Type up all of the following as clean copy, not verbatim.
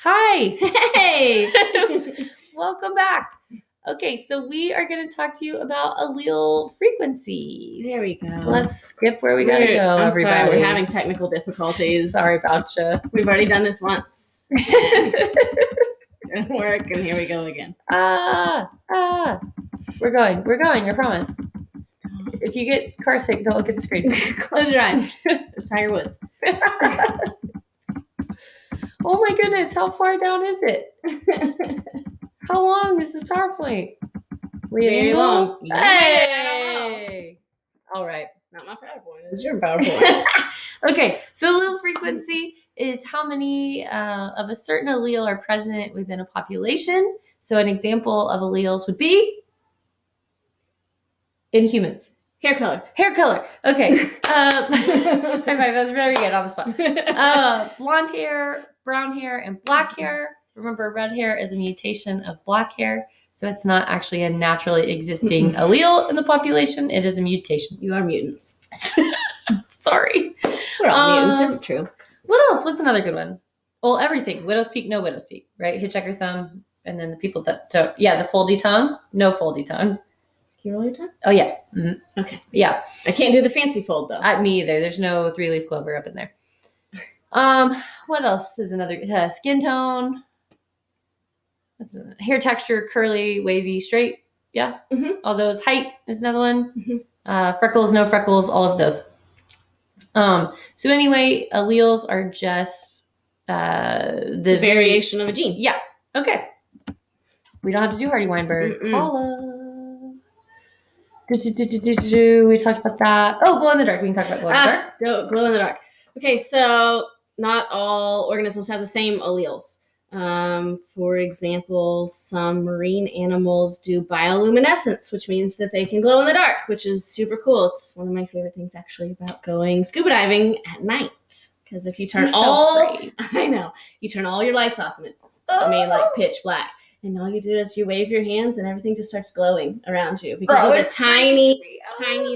Hi. Hey. Welcome back. Okay, so we are going to talk to you about allele frequencies. There we go. Let's skip where we got to go, I'm everybody. sorry, we're having technical difficulties. Sorry about you. We've already done this once. It didn't work, and here we go again. We're going, I promise. If you get car sick, don't look at the screen. Close your eyes. It's Tiger Woods. Oh my goodness, how far down is it? How long is this PowerPoint? Very long. Hey! All right. Not my PowerPoint. It's your PowerPoint. Okay, so allele frequency is how many of a certain allele are present within a population. So an example of alleles would be in humans. Hair color. Hair color. Okay. High five. That's very good on the spot. Blonde hair, brown hair, and black hair. Remember, red hair is a mutation of black hair. So it's not actually a naturally existing allele in the population. It is a mutation. You are mutants. Sorry. We're all mutants. It's true. What else? What's another good one? Well, everything. Widow's peak, no widow's peak, right? Hitchhiker thumb. And then the people that don't. Yeah, the foldy tongue. No foldy tongue. Can you roll your tongue? Oh, yeah. Mm-hmm. Okay. Yeah. I can't do the fancy fold, though. Me either. There's no 3-leaf clover up in there. What else is another? Skin tone. Hair texture, curly, wavy, straight. Yeah. Mm-hmm. All those. Height is another one. Mm-hmm. Freckles, no freckles, all of those. So anyway, alleles are just the variation of a gene. Yeah. Okay. We don't have to do Hardy Weinberg. Holla. We talked about that. Oh, glow in the dark. We can talk about glow in the dark. Glow in the dark. Okay, so not all organisms have the same alleles. For example, some marine animals do bioluminescence, which means that they can glow in the dark, which is super cool. It's one of my favorite things actually about going scuba diving at night. Because if you turn you turn all your lights off and it's like pitch black. And all you do is you wave your hands and everything just starts glowing around you because the tiny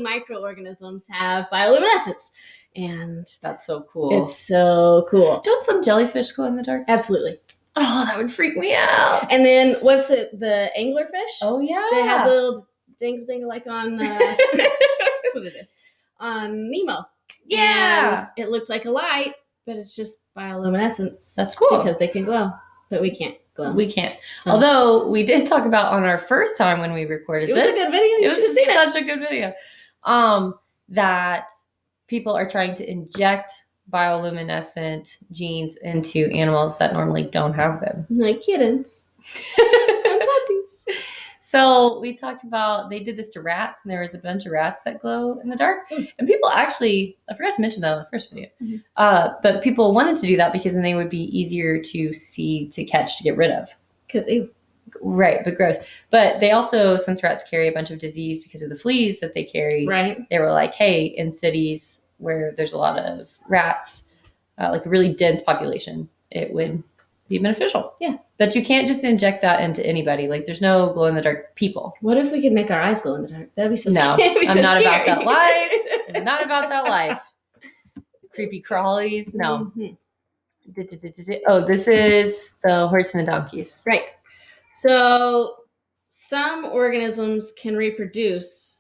microorganisms have bioluminescence. And that's so cool. It's so cool. Don't some jellyfish glow in the dark? Absolutely. Oh, that would freak me out. And then what's it? The anglerfish? Oh, yeah. They have the little thing like on, that's what it is, on Nemo. Yeah. And it looks like a light, but it's just bioluminescence. That's cool. Because they can glow, but we can't glow. We can't. So. Although we did talk about on our first time when we recorded this. It was a good video. It was such a good video. That people are trying to inject bioluminescent genes into animals that normally don't have them. Like kittens. And puppies. So we talked about, they did this to rats, and there was a bunch of rats that glow in the dark. And people actually, I forgot to mention that in the first video, but people wanted to do that because then they would be easier to see, to catch, to get rid of. Because ew. Right, but gross. But they also, since rats carry a bunch of disease because of the fleas that they carry, they were like, hey, in cities where there's a lot of rats, like a really dense population, it would be beneficial. Yeah. But you can't just inject that into anybody. Like, there's no glow-in-the-dark people. What if we could make our eyes glow in the dark? That'd be so No, scary. I'm not about that life. I'm not about that life. Creepy crawlies. No. Mm-hmm. Oh, this is the horsemen and donkeys. Right. So some organisms can reproduce.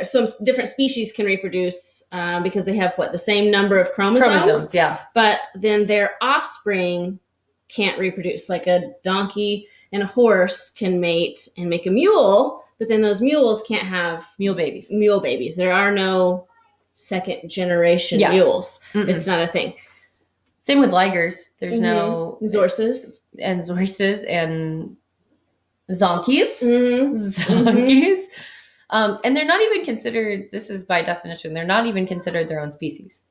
Some different species can reproduce because they have the same number of chromosomes. Yeah. But then their offspring can't reproduce. Like a donkey and a horse can mate and make a mule, but then those mules can't have mule babies. There are no second generation mules. Mm-mm. It's not a thing. Same with ligers. There's no zorses and zonkies. Mm-hmm. Zonkies. And they're not even considered, this is by definition, they're not even considered their own species.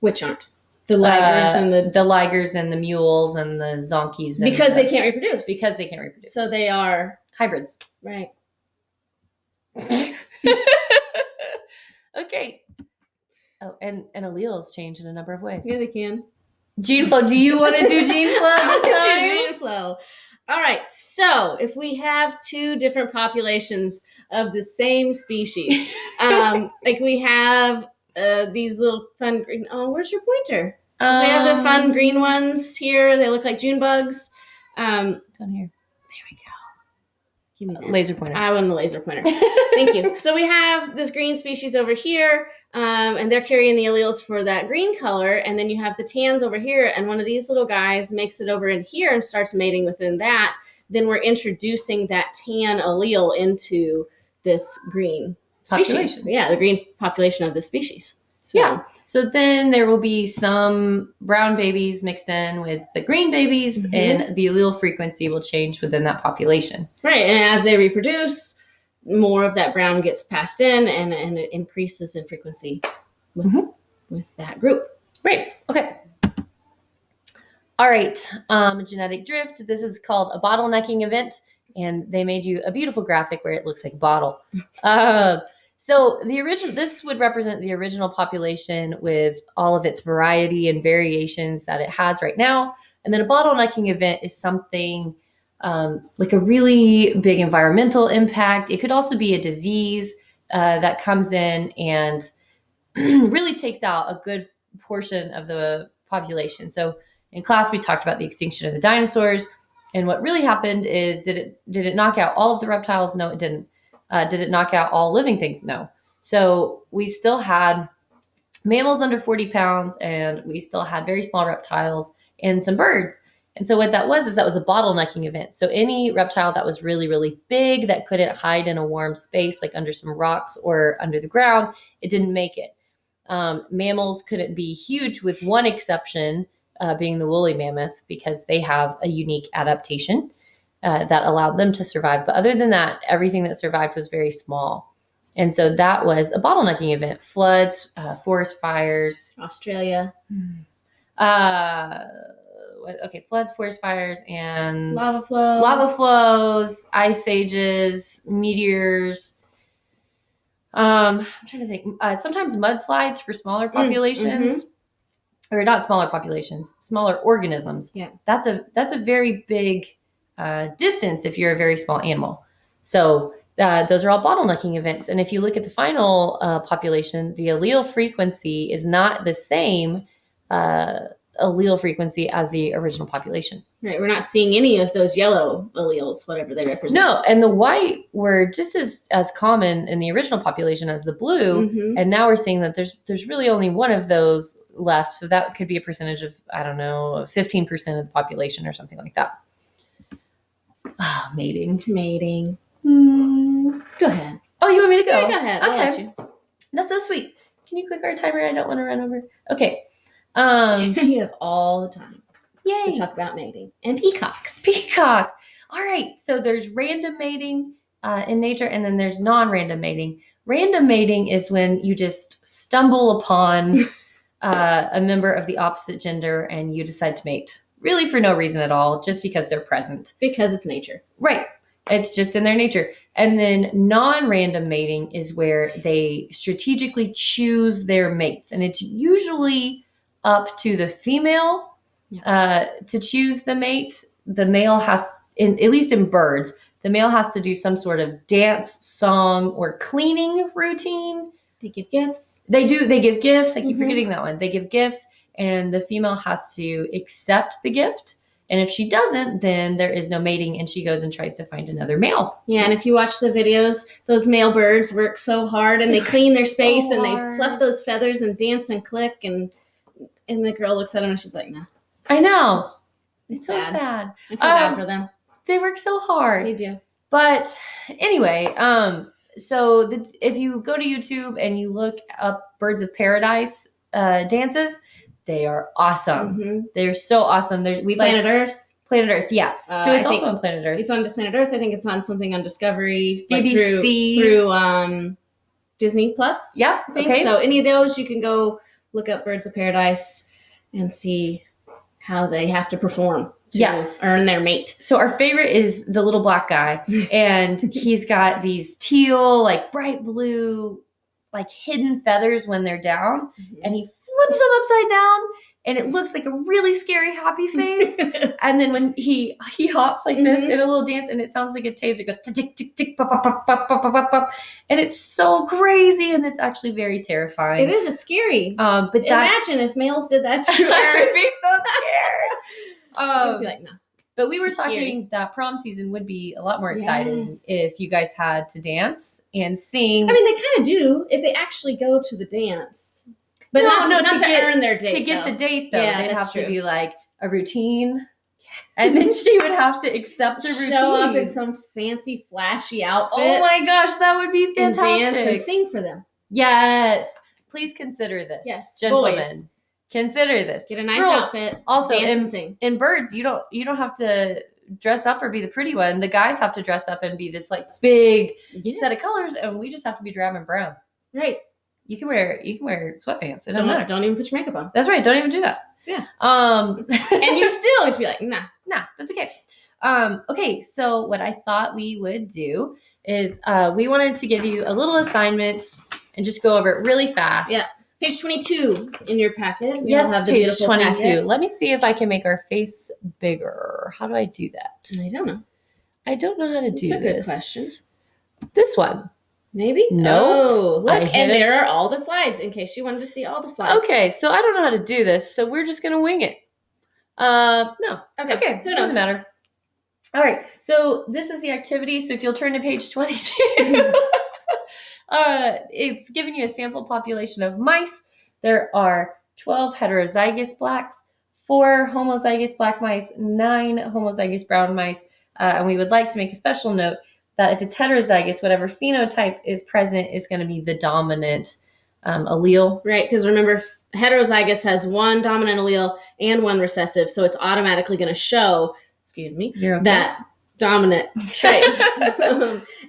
Which aren't? The ligers and the ligers and the mules and the zonkies. Because they can't reproduce. Because they can't reproduce. So they are hybrids. Right. Okay. Oh, and alleles change in a number of ways. Yeah, they can. Gene flow. Do you want to do gene flow this time? Gene flow. All right. So if we have two different populations of the same species, like we have these little fun green. Oh, where's your pointer? We have the fun green ones here. They look like June bugs. Down here. There we go. Give me that. Laser pointer. I want the laser pointer. Thank you. So we have this green species over here, and they're carrying the alleles for that green color. And then you have the tans over here, and one of these little guys makes it over in here and starts mating within that. Then we're introducing that tan allele into this green species. Yeah, the green population of this species. So, yeah. So then there will be some brown babies mixed in with the green babies, and the allele frequency will change within that population. Right. And as they reproduce, more of that brown gets passed in, and it increases in frequency with that group. Right. Okay. All right. Genetic drift. This is called a bottlenecking event, and they made you a beautiful graphic where it looks like a bottle. So this would represent the original population with all of its variety and variations that it has right now. And then a bottlenecking event is something like a really big environmental impact. It could also be a disease that comes in and really takes out a good portion of the population. So in class, we talked about the extinction of the dinosaurs. And what really happened is, did it knock out all of the reptiles? No, it didn't. Did it knock out all living things? No. So we still had mammals under 40 pounds, and we still had very small reptiles and some birds. And so what that was is that was a bottlenecking event. So any reptile that was really, really big that couldn't hide in a warm space, like under some rocks or under the ground, it didn't make it. Mammals couldn't be huge, with one exception being the woolly mammoth, because they have a unique adaptation that allowed them to survive. But other than that, everything that survived was very small. And so that was a bottlenecking event. Floods, forest fires. Australia. Floods, forest fires, and lava flow. Lava flows, ice ages, meteors. I'm trying to think. Sometimes mudslides for smaller populations. Or not smaller populations, smaller organisms. Yeah. That's a very big distance if you're a very small animal. So those are all bottlenecking events. And if you look at the final population, the allele frequency is not the same allele frequency as the original population. Right. We're not seeing any of those yellow alleles, whatever they represent. No, and the white were just as common in the original population as the blue. And now we're seeing that there's really only one of those left. So that could be a percentage of, I don't know, 15% of the population or something like that. Mating. Go ahead. Oh, you want me to go? Yeah, go ahead. I'll let you. That's so sweet. Can you click our timer? I don't want to run over. Okay. You have all the time. Yay. To talk about mating. And peacocks. Peacocks. All right. So there's random mating in nature, and then there's non-random mating. Random mating is when you just stumble upon a member of the opposite gender and you decide to mate. Really for no reason at all, just because they're present. Because it's nature. Right. It's just in their nature. And then non-random mating is where they strategically choose their mates. And it's usually up to the female to choose the mate. The male has, at least in birds, the male has to do some sort of dance, song, or cleaning routine. They give gifts. They do. They give gifts. I keep forgetting that one. They give gifts, and the female has to accept the gift. And if she doesn't, then there is no mating, and she goes and tries to find another male. Yeah, and if you watch the videos, those male birds work so hard, and they clean their space, and they fluff those feathers and dance and click, and the girl looks at them and she's like, "No." I know. It's so sad. I feel bad for them. They work so hard. They do. But anyway, so if you go to YouTube and you look up Birds of Paradise dances, they are awesome. They're so awesome. Planet Earth. Planet Earth, yeah. So it's also on Planet Earth. It's on Planet Earth. I think it's on something on Discovery. BBC. Through Disney Plus. Yeah, I think. So any of those, you can go look up Birds of Paradise and see how they have to perform to earn their mate. So our favorite is the little black guy. And he's got these teal, like bright blue, like hidden feathers when they're down. And he flips them upside down and it looks like a really scary happy face. And then when he hops like this in a little dance, and it sounds like a taser, it goes tick tick tick pop pop pop pop pop pop pop, and it's so crazy, and it's actually very terrifying. It is. It's scary. But imagine if males did that to her. I would be so scared. I would be like, no. But we were talking that prom season would be a lot more exciting if you guys had to dance and sing. I mean, they kind of do if they actually go to the dance. But not to earn their date. To get the date, though, they'd have to be like a routine. And then she would have to accept the routine. Show up in some fancy, flashy outfit. Oh my gosh, that would be fantastic. And dance and sing for them. Yes. Please consider this. Yes, gentlemen. boys. Consider this. Get a nice outfit. Also, dance and sing. In birds, you don't have to dress up or be the pretty one. The guys have to dress up and be this like big set of colors, and we just have to be drab and brown. Right. You can wear sweatpants. It doesn't matter. Don't even put your makeup on. That's right. Don't even do that. Yeah. And you still get to be like, nah, that's okay. Okay. So what I thought we would do is we wanted to give you a little assignment and just go over it really fast. Yeah. Page 22 in your packet. Yes, have the page 22. Packet. Let me see if I can make our face bigger. How do I do that? I don't know. I don't know how to do this. That's a good question. This one. Maybe? No. Oh, look, and there are all the slides in case you wanted to see all the slides. Okay, so I don't know how to do this, so we're just going to wing it. No. Okay. Who knows? Doesn't matter. All right, so this is the activity. So if you'll turn to page 22, it's giving you a sample population of mice. There are 12 heterozygous blacks, 4 homozygous black mice, 9 homozygous brown mice, and we would like to make a special note that if it's heterozygous, whatever phenotype is present is going to be the dominant allele. Right, because remember, heterozygous has one dominant allele and one recessive, so it's automatically going to show, that dominant trait.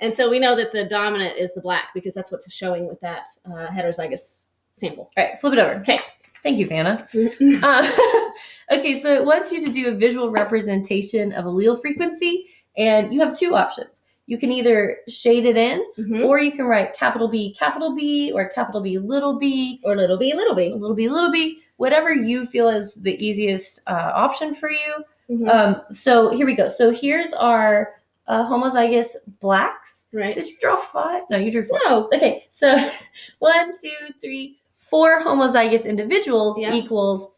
And so we know that the dominant is the black because that's what's showing with that heterozygous sample. All right, flip it over. Okay. Thank you, Vanna. Okay, so it wants you to do a visual representation of allele frequency, and you have 2 options. You can either shade it in, or you can write capital B, or capital B, little b, or little b, little b, little b, little b, whatever you feel is the easiest option for you. So here we go. So here's our homozygous blacks. Right. Did you draw 5? No, you drew 4. No. Okay, so 1, 2, 3, 4 homozygous individuals equals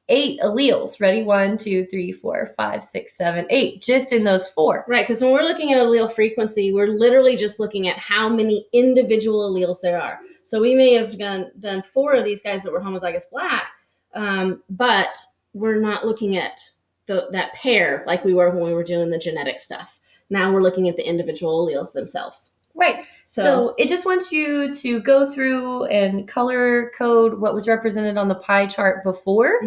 8 alleles. Ready? 1, 2, 3, 4, 5, 6, 7, 8. Just in those 4. Right, because when we're looking at allele frequency, we're literally just looking at how many individual alleles there are. So we may have done 4 of these guys that were homozygous black, but we're not looking at that pair like we were when we were doing the genetic stuff. Now we're looking at the individual alleles themselves. Right. So it just wants you to go through and color code what was represented on the pie chart before.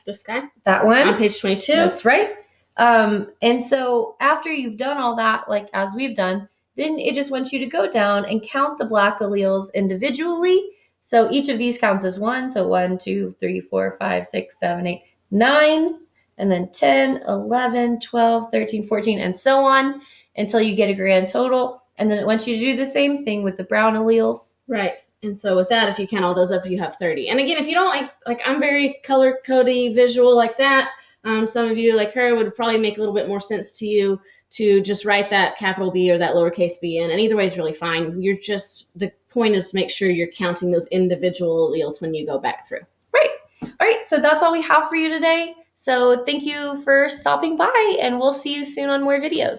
This guy? That one. On page 22. That's right. And so after you've done all that, like as we've done, then it just wants you to go down and count the black alleles individually. So each of these counts as 1. So 1, 2, 3, 4, 5, 6, 7, 8, 9, and then 10, 11, 12, 13, 14, and so on until you get a grand total. And then it wants you to do the same thing with the brown alleles. Right. And so with that, if you count all those up, you have 30. And again, if you don't like I'm very color codey visual like that. Some of you like her would probably make a little bit more sense to you to just write that capital B or that lowercase b in. And either way is really fine. The point is to make sure you're counting those individual alleles when you go back through. Right. All right. So that's all we have for you today. So thank you for stopping by, and we'll see you soon on more videos.